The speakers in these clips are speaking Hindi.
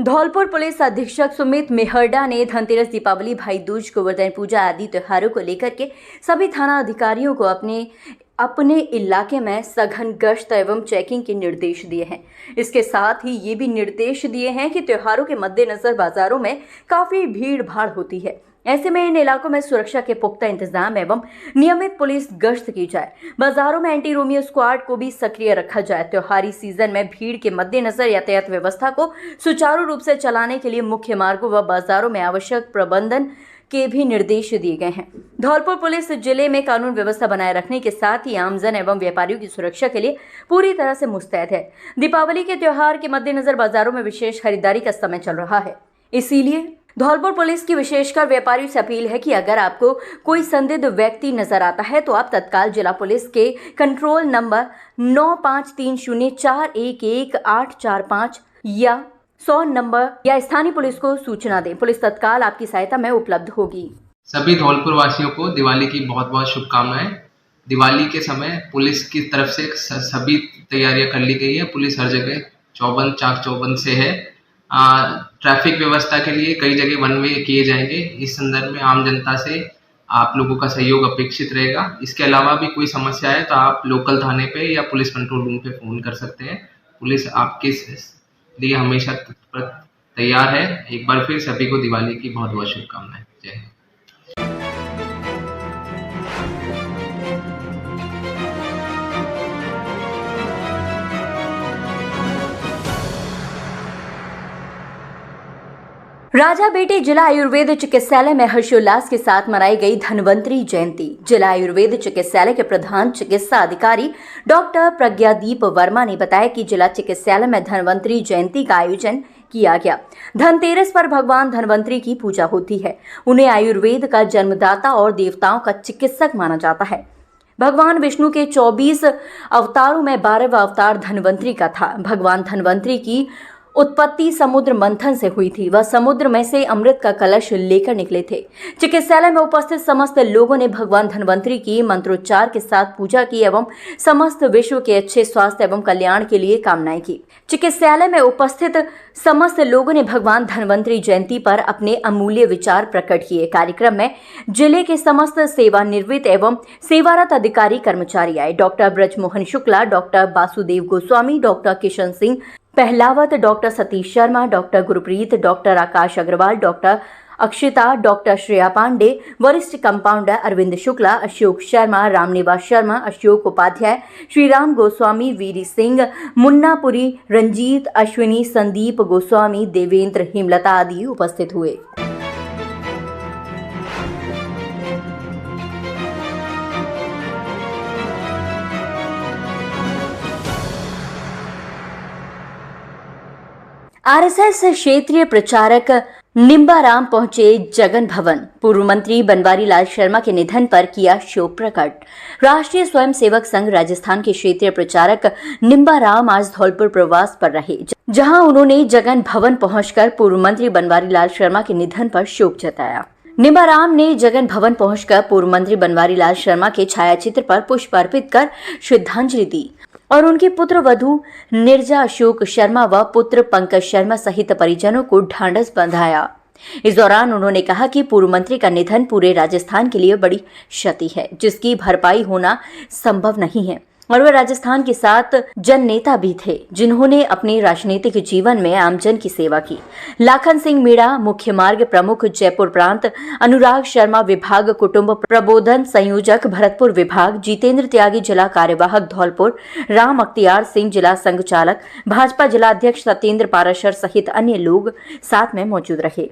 धौलपुर पुलिस अधीक्षक सुमित मेहरडा ने धनतेरस, दीपावली, भाई दूज, गोवर्धन पूजा आदि त्योहारों को लेकर के सभी थाना अधिकारियों को अपने इलाके में सघन गश्त एवं चेकिंग के निर्देश दिए हैं। इसके साथ ही ये भी निर्देश दिए हैं कि त्योहारों के मद्देनजर बाजारों में काफी भीड़ भाड़ होती है। ऐसे में इन इलाकों में सुरक्षा के पुख्ता इंतजाम एवं नियमित पुलिस गश्त की जाए। बाजारों में एंटी रोमियो स्क्वाड को भी सक्रिय रखा जाए। त्योहारी सीजन में भीड़ के मद्देनजर यातायात व्यवस्था को सुचारू रूप से चलाने के लिए मुख्य मार्गों व बाजारों में आवश्यक प्रबंधन के भी निर्देश दिए गए हैं। धौलपुर पुलिस जिले में कानून व्यवस्था बनाए रखने के साथ ही आमजन एवं व्यापारियों की सुरक्षा के लिए पूरी तरह से मुस्तैद है। दीपावली के त्योहार के मद्देनजर बाजारों में विशेष खरीदारी का समय चल रहा है। इसीलिए धौलपुर पुलिस की विशेषकर व्यापारियों से अपील है कि अगर आपको कोई संदिग्ध व्यक्ति नजर आता है तो आप तत्काल जिला पुलिस के कंट्रोल नंबर 9530411845 या 100 नंबर या स्थानीय पुलिस को सूचना दें। पुलिस तत्काल आपकी सहायता में उपलब्ध होगी। सभी धौलपुर वासियों को दिवाली की बहुत बहुत शुभकामनाएं। दिवाली के समय पुलिस की तरफ से सभी तैयारियां कर ली गई है। पुलिस हर जगह चौबंद चाक चौबंद से है। ट्रैफिक व्यवस्था के लिए कई जगह वन वे किए जाएंगे। इस संदर्भ में आम जनता से आप लोगों का सहयोग अपेक्षित रहेगा। इसके अलावा भी कोई समस्या है तो आप लोकल थाने पे या पुलिस कंट्रोल रूम पे फोन कर सकते हैं। पुलिस आपके लिए हमेशा तैयार है। एक बार फिर सभी को दिवाली की बहुत बहुत शुभकामनाएं। जय हिंद। राजाबेटी जिला आयुर्वेद चिकित्सालय में हर्षोल्लास के साथ मनाई गई धन्वंतरी जयंती। जिला आयुर्वेद चिकित्सालय के प्रधान चिकित्सा अधिकारी डॉक्टर प्रज्ञादीप वर्मा ने बताया कि जिला चिकित्सालय में धन्वंतरी जयंती का आयोजन किया गया। धनतेरस पर भगवान धन्वंतरी की पूजा होती है। उन्हें आयुर्वेद का जन्मदाता और देवताओं का चिकित्सक माना जाता है। भगवान विष्णु के 24 अवतारों में 12वां अवतार धन्वंतरी का था। भगवान धन्वंतरी की उत्पत्ति समुद्र मंथन से हुई थी। वह समुद्र में से अमृत का कलश लेकर निकले थे। चिकित्सालय में उपस्थित समस्त लोगों ने भगवान धन्वंतरी की मंत्रोच्चार के साथ पूजा की एवं समस्त विश्व के अच्छे स्वास्थ्य एवं कल्याण के लिए कामनाएं की। चिकित्सालय में उपस्थित समस्त लोगों ने भगवान धन्वंतरी जयंती पर अपने अमूल्य विचार प्रकट किए। कार्यक्रम में जिले के समस्त सेवानिवृत्त एवं सेवारत अधिकारी कर्मचारी आए। Doctor Brajmohan Shukla, doctor Vasudev Goswami, doctor Kishan Singh Pahalwat, doctor Satish Sharma, doctor Gurpreet, doctor Akash Agarwal, doctor Akshita, doctor Shreya Pandey, वरिष्ठ कंपाउंडर अरविंद शुक्ला, अशोक शर्मा, रामनिवास शर्मा, अशोक उपाध्याय, श्रीराम गोस्वामी, वीरी सिंह, मुन्नापुरी, रंजीत, अश्विनी, संदीप गोस्वामी, देवेंद्र, हेमलता आदि उपस्थित हुए। आरएसएस क्षेत्रीय प्रचारक निम्बाराम पहुंचे जगन भवन। पूर्व मंत्री बनवारी लाल शर्मा के निधन पर किया शोक प्रकट। राष्ट्रीय स्वयंसेवक संघ राजस्थान के क्षेत्रीय प्रचारक निम्बाराम आज धौलपुर प्रवास पर रहे, जहां उन्होंने जगन भवन पहुंचकर पूर्व मंत्री बनवारी लाल शर्मा के निधन पर शोक जताया। निम्बाराम ने जगन भवन पहुंचकर पूर्व मंत्री बनवारी लाल शर्मा के छायाचित्र पर पुष्प अर्पित कर श्रद्धांजलि दी और उनके पुत्र वधू निर्जा अशोक शर्मा व पुत्र पंकज शर्मा सहित परिजनों को ढांढस बंधाया। इस दौरान उन्होंने कहा कि पूर्व मंत्री का निधन पूरे राजस्थान के लिए बड़ी क्षति है, जिसकी भरपाई होना संभव नहीं है और वे राजस्थान के साथ जन नेता भी थे, जिन्होंने अपने राजनीतिक जीवन में आमजन की सेवा की। लाखन सिंह मीणा, मुख्य मार्ग प्रमुख जयपुर प्रांत, अनुराग शर्मा, विभाग कुटुंब प्रबोधन संयोजक भरतपुर विभाग, जितेंद्र त्यागी, जिला कार्यवाहक धौलपुर, राम अख्तियार सिंह, जिला संघ चालक, भाजपा जिला अध्यक्ष सत्येंद्र पाराशर सहित अन्य लोग साथ में मौजूद रहे।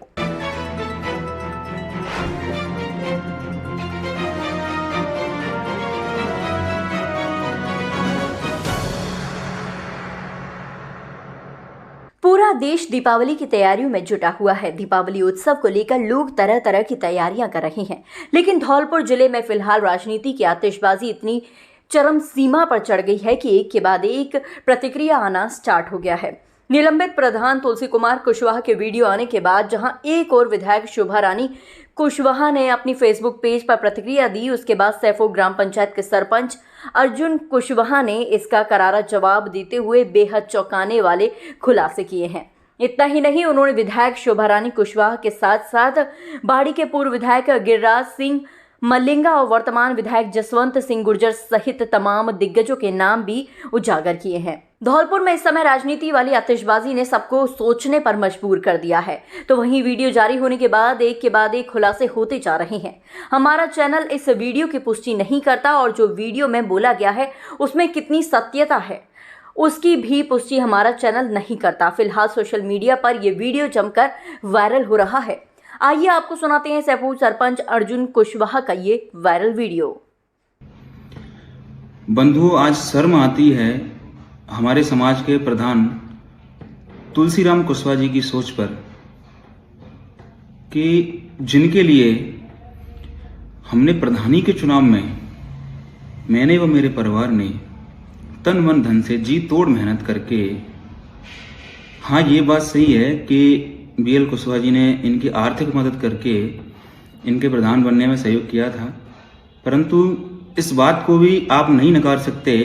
पूरा देश दीपावली की तैयारियों में जुटा हुआ है। दीपावली उत्सव को लेकर लोग तरह तरह की तैयारियां कर रहे हैं, लेकिन धौलपुर जिले में फिलहाल राजनीति की आतिशबाजी इतनी चरम सीमा पर चढ़ गई है कि एक के बाद एक प्रतिक्रिया आना स्टार्ट हो गया है। निलंबित प्रधान तुलसी कुमार कुशवाहा के वीडियो आने के बाद जहां एक और विधायक शोभा रानी कुशवाहा ने अपनी फेसबुक पेज पर प्रतिक्रिया दी, उसके बाद सैफो ग्राम पंचायत के सरपंच अर्जुन कुशवाहा ने इसका करारा जवाब देते हुए बेहद चौंकाने वाले खुलासे किए हैं। इतना ही नहीं, उन्होंने विधायक शोभा रानी कुशवाहा के साथ साथ बाड़ी के पूर्व विधायक गिरिराज सिंह मलिंगा और वर्तमान विधायक जसवंत सिंह गुर्जर सहित तमाम दिग्गजों के नाम भी उजागर किए हैं। धौलपुर में इस समय राजनीति वाली आतिशबाजी ने सबको सोचने पर मजबूर कर दिया है। तो वहीं वीडियो जारी होने के बाद एक खुलासे होते जा रहे हैं। हमारा चैनल इस वीडियो की पुष्टि नहीं करता और जो वीडियो में बोला गया है उसमें कितनी सत्यता है उसकी भी पुष्टि हमारा चैनल नहीं करता। फिलहाल सोशल मीडिया पर यह वीडियो जमकर वायरल हो रहा है। आइए आपको सुनाते हैं सैफपुर सरपंच अर्जुन कुशवाहा का ये वायरल वीडियो। बंधु, आज शर्म आती है हमारे समाज के प्रधान तुलसीराम कुशवाहा जी की सोच पर कि जिनके लिए हमने प्रधानी के चुनाव में मैंने व मेरे परिवार ने तन मन धन से जी तोड़ मेहनत करके, हाँ ये बात सही है कि बीएल कुशवाहा जी ने इनकी आर्थिक मदद करके इनके प्रधान बनने में सहयोग किया था, परंतु इस बात को भी आप नहीं नकार सकते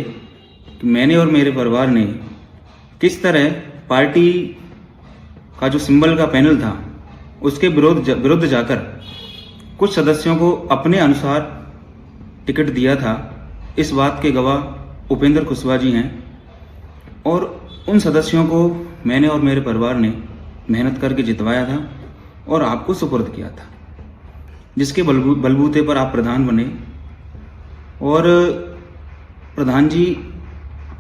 कि मैंने और मेरे परिवार ने किस तरह पार्टी का जो सिंबल का पैनल था उसके विरुद्ध जाकर कुछ सदस्यों को अपने अनुसार टिकट दिया था। इस बात के गवाह उपेंद्र कुशवाहा जी हैं और उन सदस्यों को मैंने और मेरे परिवार ने मेहनत करके जितवाया था और आपको सुपुर्द किया था, जिसके बलबूते पर आप प्रधान बने। और प्रधान जी,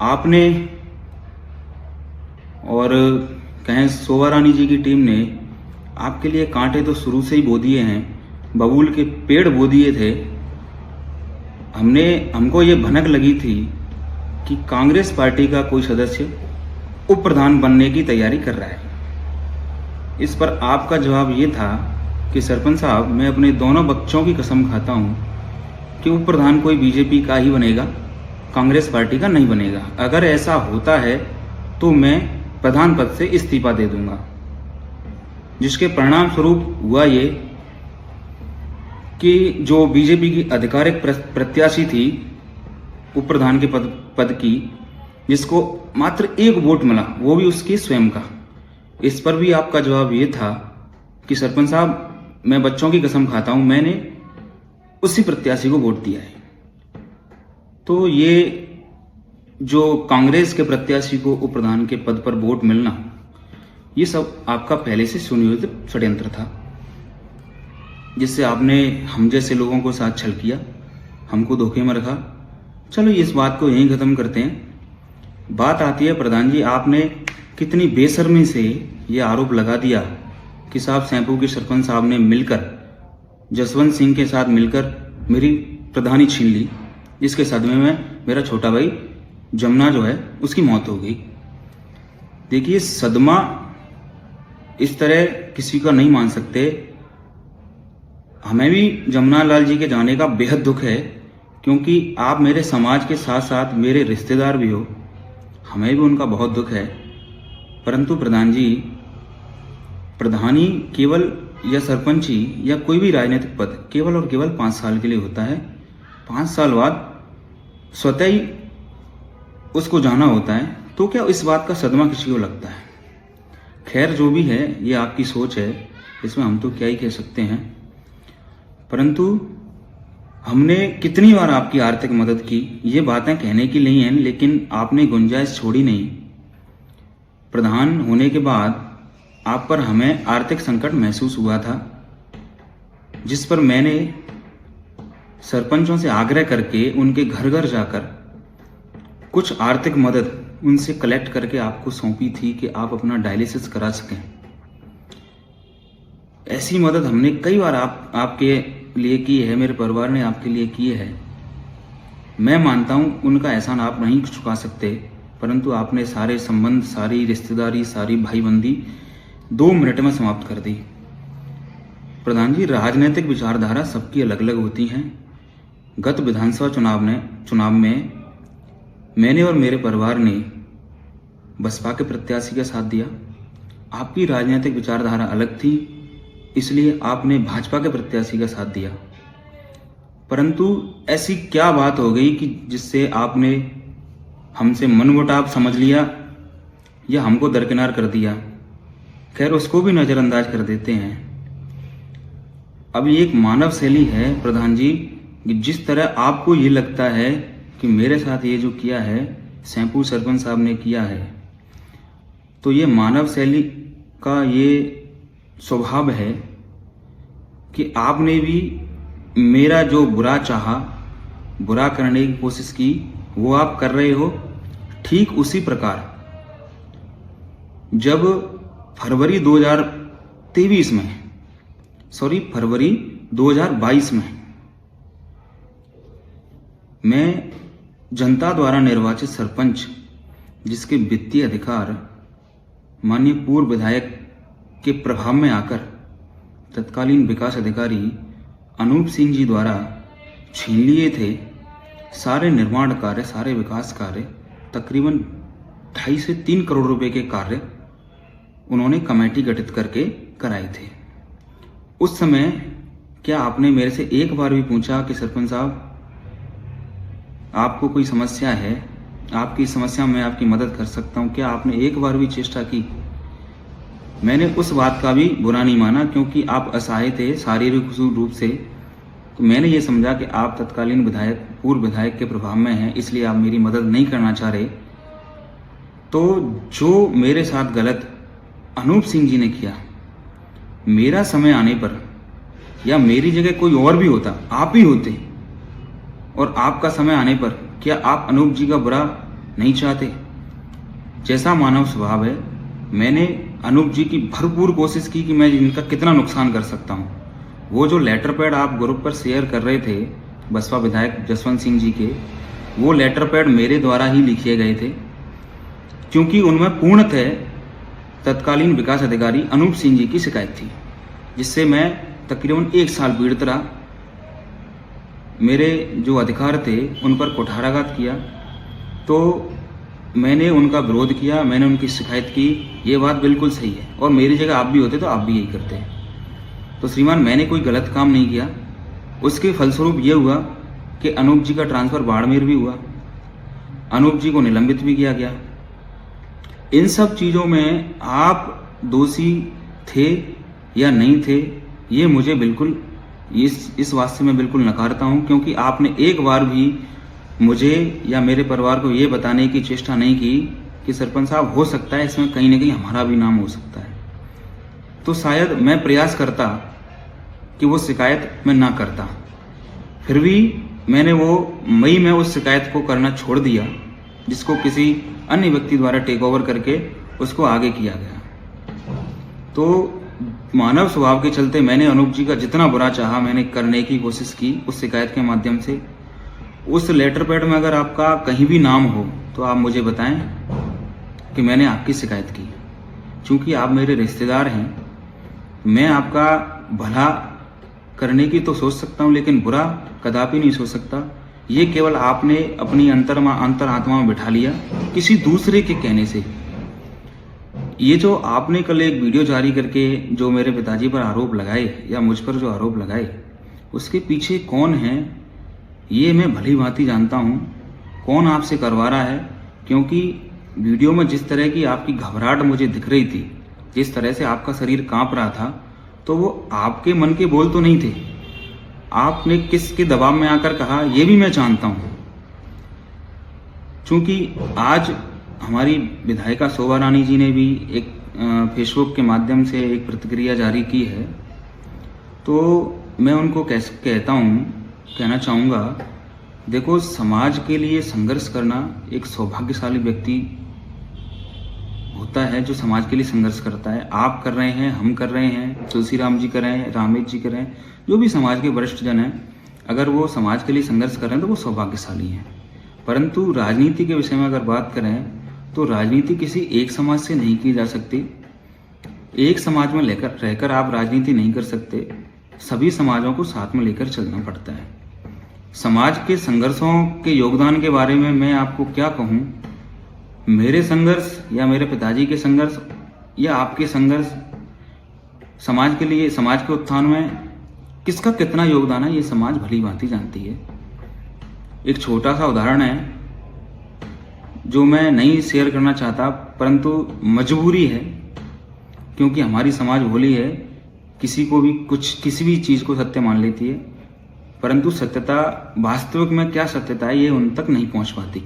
आपने और कहें शोभा रानी जी की टीम ने आपके लिए कांटे तो शुरू से ही बो दिए हैं, बबूल के पेड़ बो दिए थे। हमको ये भनक लगी थी कि कांग्रेस पार्टी का कोई सदस्य उप प्रधान बनने की तैयारी कर रहा है। इस पर आपका जवाब ये था कि सरपंच साहब, मैं अपने दोनों बच्चों की कसम खाता हूँ कि उप प्रधान कोई बीजेपी का ही बनेगा, कांग्रेस पार्टी का नहीं बनेगा। अगर ऐसा होता है तो मैं प्रधान पद से इस्तीफा दे दूंगा। जिसके परिणाम स्वरूप हुआ ये कि जो बीजेपी की आधिकारिक प्रत्याशी थी उप प्रधान के पद की, जिसको मात्र 1 वोट मिला, वो भी उसके स्वयं का, इस पर भी आपका जवाब ये था कि सरपंच साहब, मैं बच्चों की कसम खाता हूं, मैंने उसी प्रत्याशी को वोट दिया है। तो ये जो कांग्रेस के प्रत्याशी को उप प्रधान के पद पर वोट मिलना, ये सब आपका पहले से सुनियोजित षड्यंत्र था, जिससे आपने हम जैसे लोगों को साथ छल किया, हमको धोखे में रखा। चलो इस बात को यहीं खत्म करते हैं। बात आती है प्रधान जी, आपने कितनी बेशर्मी से ये आरोप लगा दिया कि साहब सैंपू के सरपंच साहब ने मिलकर जसवंत सिंह के साथ मिलकर मेरी प्रधानी छीन ली, जिसके सदमे में मेरा छोटा भाई जमुना जो है उसकी मौत हो गई। देखिए, सदमा इस तरह किसी का नहीं मान सकते। हमें भी जमुना लाल जी के जाने का बेहद दुख है, क्योंकि आप मेरे समाज के साथ साथ मेरे रिश्तेदार भी हो, हमें भी उनका बहुत दुख है। परंतु प्रधान जी, प्रधानी केवल या सरपंची या कोई भी राजनीतिक पद केवल और केवल 5 साल के लिए होता है। 5 साल बाद स्वतः ही उसको जाना होता है। तो क्या इस बात का सदमा किसी को लगता है? खैर, जो भी है, ये आपकी सोच है, इसमें हम तो क्या ही कह सकते हैं। परंतु हमने कितनी बार आपकी आर्थिक मदद की, ये बातें कहने की नहीं हैं, लेकिन आपने गुंजाइश छोड़ी नहीं। प्रधान होने के बाद आप पर हमें आर्थिक संकट महसूस हुआ था, जिस पर मैंने सरपंचों से आग्रह करके उनके घर घर जाकर कुछ आर्थिक मदद उनसे कलेक्ट करके आपको सौंपी थी कि आप अपना डायलिसिस करा सकें। ऐसी मदद हमने कई बार आपके लिए की है, मेरे परिवार ने आपके लिए की है। मैं मानता हूं उनका एहसान आप नहीं चुका सकते, परंतु आपने सारे संबंध, सारी रिश्तेदारी, सारी भाईबंदी 2 मिनट में समाप्त कर दी। प्रधान जी, राजनीतिक विचारधारा सबकी अलग अलग होती हैं। गत विधानसभा चुनाव में मैंने और मेरे परिवार ने बसपा के प्रत्याशी का साथ दिया। आपकी राजनीतिक विचारधारा अलग थी, इसलिए आपने भाजपा के प्रत्याशी का साथ दिया। परंतु ऐसी क्या बात हो गई कि जिससे आपने हमसे मनमुटाव समझ लिया या हमको दरकिनार कर दिया? खैर उसको भी नज़रअंदाज कर देते हैं। अब ये एक मानव शैली है प्रधान जी, कि जिस तरह आपको ये लगता है कि मेरे साथ ये जो किया है सैंपू सरपंच साहब ने किया है, तो ये मानव शैली का ये स्वभाव है कि आपने भी मेरा जो बुरा चाहा, बुरा करने की कोशिश की, वो आप कर रहे हो। ठीक उसी प्रकार जब फरवरी 2023 में फरवरी 2022 में मैं जनता द्वारा निर्वाचित सरपंच, जिसके वित्तीय अधिकार माननीय पूर्व विधायक के प्रभाव में आकर तत्कालीन विकास अधिकारी अनूप सिंह जी द्वारा छीन लिए थे, सारे निर्माण कार्य, सारे विकास कार्य, तकरीबन 2.5 से 3 करोड़ रुपए के कार्य उन्होंने कमेटी गठित करके कराए थे। उस समय क्या आपने मेरे से एक बार भी पूछा कि सरपंच साहब आपको कोई समस्या है, आपकी समस्या में आपकी मदद कर सकता हूं? क्या आपने एक बार भी चेष्टा की? मैंने उस बात का भी बुरा नहीं माना, क्योंकि आप असहाय थे शारीरिक रूप से। तो मैंने ये समझा कि आप तत्कालीन विधायक, पूर्व विधायक के प्रभाव में हैं, इसलिए आप मेरी मदद नहीं करना चाह रहे। तो जो मेरे साथ गलत अनूप सिंह जी ने किया, मेरा समय आने पर या मेरी जगह कोई और भी होता, आप ही होते, और आपका समय आने पर क्या आप अनूप जी का बुरा नहीं चाहते? जैसा मानव स्वभाव है, मैंने अनूप जी की भरपूर कोशिश की कि मैं इनका कितना नुकसान कर सकता हूं। वो जो लेटर पैड आप ग्रुप पर शेयर कर रहे थे बसपा विधायक जसवंत सिंह जी के, वो लेटर पैड मेरे द्वारा ही लिखे गए थे, क्योंकि उनमें पूर्णतः तत्कालीन विकास अधिकारी अनूप सिंह जी की शिकायत थी, जिससे मैं तकरीबन 1 साल पीड़ित रहा। मेरे जो अधिकार थे उन पर कुठाराघात किया, तो मैंने उनका विरोध किया, मैंने उनकी शिकायत की। ये बात बिल्कुल सही है, और मेरी जगह आप भी होते तो आप भी यही करते। तो श्रीमान, मैंने कोई गलत काम नहीं किया। उसके फलस्वरूप ये हुआ कि अनूप जी का ट्रांसफर बाड़मेर भी हुआ, अनूप जी को निलंबित भी किया गया। इन सब चीज़ों में आप दोषी थे या नहीं थे, ये मुझे बिल्कुल इस बात से मैं बिल्कुल नकारता हूं, क्योंकि आपने एक बार भी मुझे या मेरे परिवार को ये बताने की चेष्टा नहीं की कि सरपंच साहब हो सकता है इसमें कहीं ना कहीं हमारा भी नाम हो सकता है। तो शायद मैं प्रयास करता कि वो शिकायत मैं ना करता, फिर भी मैंने वो मई में उस शिकायत को करना छोड़ दिया, जिसको किसी अन्य व्यक्ति द्वारा टेक ओवर करके उसको आगे किया गया। तो मानव स्वभाव के चलते मैंने अनूप जी का जितना बुरा चाहा मैंने करने की कोशिश की उस शिकायत के माध्यम से। उस लेटर पैड में अगर आपका कहीं भी नाम हो तो आप मुझे बताएं कि मैंने आपकी शिकायत की। चूंकि आप मेरे रिश्तेदार हैं, मैं आपका भला करने की तो सोच सकता हूं, लेकिन बुरा कदापि नहीं सोच सकता। ये केवल आपने अपनी अंतरात्मा में बिठा लिया किसी दूसरे के कहने से। ये जो आपने कल एक वीडियो जारी करके जो मेरे पिताजी पर आरोप लगाए या मुझ पर जो आरोप लगाए, उसके पीछे कौन है ये मैं भली भांति जानता हूँ, कौन आपसे करवा रहा है। क्योंकि वीडियो में जिस तरह की आपकी घबराहट मुझे दिख रही थी, जिस तरह से आपका शरीर कांप रहा था, तो वो आपके मन के बोल तो नहीं थे। आपने किसके दबाव में आकर कहा ये भी मैं जानता हूँ। चूंकि आज हमारी विधायिका शोभा रानी जी ने भी एक फेसबुक के माध्यम से एक प्रतिक्रिया जारी की है, तो मैं उनको कहना चाहूँगा, देखो, समाज के लिए संघर्ष करना एक सौभाग्यशाली व्यक्ति होता है जो समाज के लिए संघर्ष करता है। आप कर रहे हैं, हम कर रहे हैं, तुलसी राम जी कर रहे हैं, रामेश जी कर रहे हैं, जो भी समाज के वरिष्ठ जन हैं, अगर वो समाज के लिए संघर्ष कर रहे हैं तो वो सौभाग्यशाली हैं। परंतु राजनीति के विषय में अगर बात करें तो राजनीति किसी एक समाज से नहीं की जा सकती। एक समाज में रहकर आप राजनीति नहीं कर सकते। सभी समाजों को साथ में लेकर चलना पड़ता है। समाज के संघर्षों के योगदान के बारे में मैं आपको क्या कहूँ। मेरे संघर्ष या मेरे पिताजी के संघर्ष या आपके संघर्ष समाज के लिए, समाज के उत्थान में किसका कितना योगदान है, ये समाज भली भांति जानती है। एक छोटा सा उदाहरण है जो मैं नहीं शेयर करना चाहता, परंतु मजबूरी है क्योंकि हमारी समाज भोली है, किसी को भी किसी भी चीज़ को सत्य मान लेती है, परंतु सत्यता वास्तविक में क्या सत्यता है ये उन तक नहीं पहुंच पाती।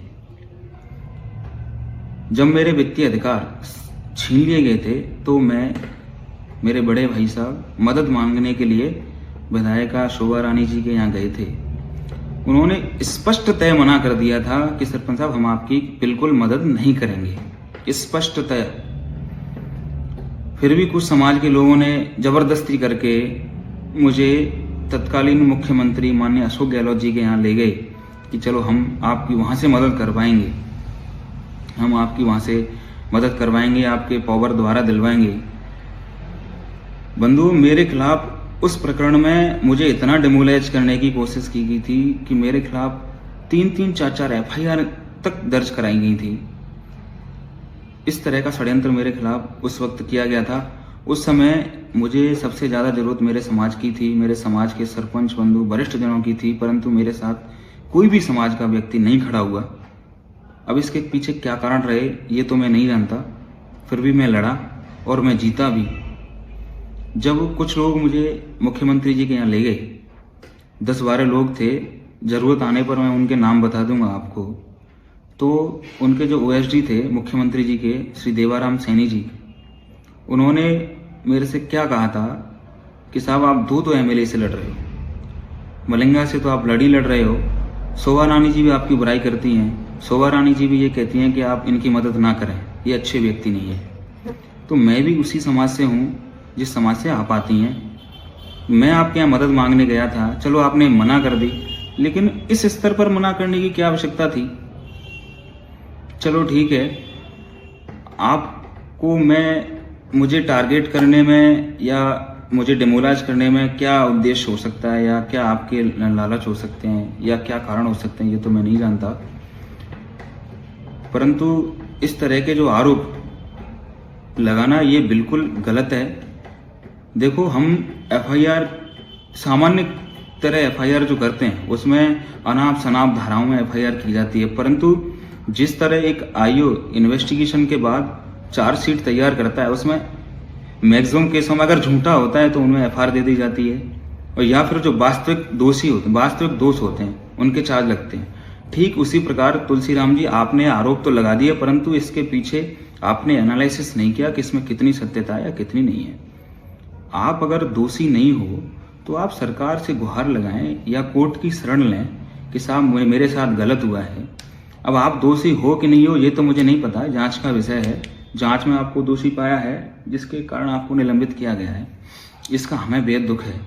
जब मेरे वित्तीय अधिकार छीन लिए गए थे तो मैं मेरे बड़े भाई साहब मदद मांगने के लिए विधायिका शोभा रानी जी के यहाँ गए थे। उन्होंने स्पष्ट तय मना कर दिया था कि सरपंच साहब हम आपकी बिल्कुल मदद नहीं करेंगे, स्पष्ट तय। फिर भी कुछ समाज के लोगों ने जबरदस्ती करके मुझे तत्कालीन मुख्यमंत्री माननीय अशोक गहलोत जी के यहाँ ले गए कि चलो हम आपकी वहाँ से मदद करवाएंगे, हम आपकी वहाँ से मदद करवाएंगे, आपके पावर द्वारा दिलवाएंगे। बंधु, मेरे खिलाफ उस प्रकरण में मुझे इतना डिमोलाइज करने की कोशिश की गई थी कि मेरे खिलाफ 3-3, 4-4 FIR तक दर्ज कराई गई थी। इस तरह का षड्यंत्र मेरे खिलाफ उस वक्त किया गया था। उस समय मुझे सबसे ज़्यादा जरूरत मेरे समाज की थी, मेरे समाज के सरपंच बंधु वरिष्ठ जनों की थी, परंतु मेरे साथ कोई भी समाज का व्यक्ति नहीं खड़ा हुआ। अब इसके पीछे क्या कारण रहे ये तो मैं नहीं जानता, फिर भी मैं लड़ा और मैं जीता भी। जब कुछ लोग मुझे मुख्यमंत्री जी के यहाँ ले गए, 10-12 लोग थे, जरूरत आने पर मैं उनके नाम बता दूंगा आपको। तो उनके जो OSD थे मुख्यमंत्री जी के, श्री देवाराम सैनी जी, उन्होंने मेरे से क्या कहा था कि साहब आप 2 तो MLA से लड़ रहे हो, मलिंगा से तो आप लड़ रहे हो, शोभा रानी जी भी आपकी बुराई करती हैं, शोभा रानी जी भी ये कहती हैं कि आप इनकी मदद ना करें, ये अच्छे व्यक्ति नहीं है। तो मैं भी उसी समाज से हूँ जिस समाज से आप आती हैं। मैं आपके यहाँ मदद मांगने गया था, चलो आपने मना कर दी, लेकिन इस स्तर पर मना करने की क्या आवश्यकता थी? चलो ठीक है, आपको मुझे टारगेट करने में या मुझे डिमोलाइज करने में क्या उद्देश्य हो सकता है, या क्या आपके लालच हो सकते हैं, या क्या कारण हो सकते हैं, ये तो मैं नहीं जानता। परंतु इस तरह के जो आरोप लगाना ये बिल्कुल गलत है। देखो, हम FIR सामान्य तरह FIR जो करते हैं उसमें अनाप शनाप धाराओं में FIR की जाती है, परंतु जिस तरह एक IO इन्वेस्टिगेशन के बाद चार्जशीट तैयार करता है, उसमें मैक्सिमम केसों में अगर झूठा होता है तो उनमें FIR दे दी जाती है, और या फिर जो वास्तविक दोष होते हैं उनके चार्ज लगते हैं। ठीक उसी प्रकार तुलसीराम जी, आपने आरोप तो लगा दिए, परंतु इसके पीछे आपने एनालिसिस नहीं किया कि इसमें कितनी सत्यता है या कितनी नहीं है। आप अगर दोषी नहीं हो तो आप सरकार से गुहार लगाएं या कोर्ट की शरण लें कि साहब मेरे साथ गलत हुआ है। अब आप दोषी हो कि नहीं हो ये तो मुझे नहीं पता, जांच का विषय है। जांच में आपको दोषी पाया है, जिसके कारण आपको निलंबित किया गया है, इसका हमें बेहद दुख है।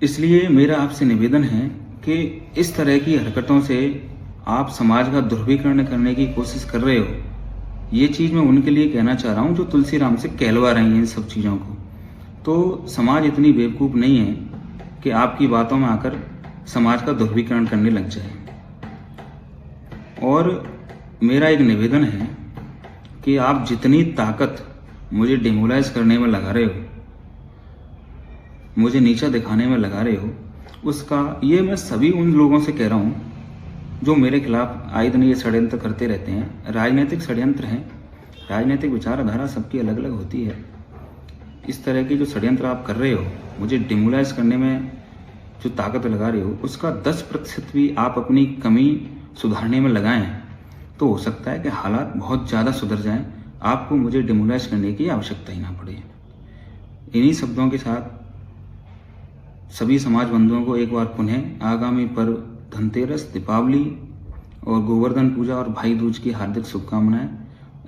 इसलिए मेरा आपसे निवेदन है कि इस तरह की हरकतों से आप समाज का ध्रुवीकरण करने की कोशिश कर रहे हो। ये चीज़ मैं उनके लिए कहना चाह रहा हूँ जो तुलसीराम से कहलवा रही हैं इन सब चीज़ों को। तो समाज इतनी बेवकूफ़ नहीं है कि आपकी बातों में आकर समाज का ध्रुवीकरण करने लग जाए। और मेरा एक निवेदन है कि आप जितनी ताकत मुझे डिमोलाइज करने में लगा रहे हो, मुझे नीचा दिखाने में लगा रहे हो, उसका ये मैं सभी उन लोगों से कह रहा हूँ जो मेरे खिलाफ आए दिन ये षड्यंत्र करते रहते हैं। राजनीतिक षड्यंत्र हैं, राजनीतिक विचारधारा सबकी अलग अलग होती है। इस तरह के जो षड्यंत्र आप कर रहे हो, मुझे डिमोलाइज करने में जो ताकत लगा रहे हो, उसका 10% भी आप अपनी कमी सुधारने में लगाएं तो हो सकता है कि हालात बहुत ज़्यादा सुधर जाएं, आपको मुझे डिमोलाइज करने की आवश्यकता ही ना पड़े। इन्हीं शब्दों के साथ सभी समाज बंधुओं को एक बार पुनः आगामी पर्व धनतेरस, दीपावली और गोवर्धन पूजा और भाई दूज की हार्दिक शुभकामनाएं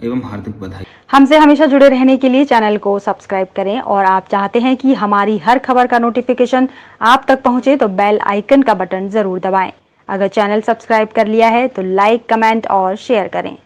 एवं हार्दिक बधाई। हमसे हमेशा जुड़े रहने के लिए चैनल को सब्सक्राइब करें, और आप चाहते हैं कि हमारी हर खबर का नोटिफिकेशन आप तक पहुंचे तो बेल आइकन का बटन जरूर दबाएं। अगर चैनल सब्सक्राइब कर लिया है तो लाइक, कमेंट और शेयर करें।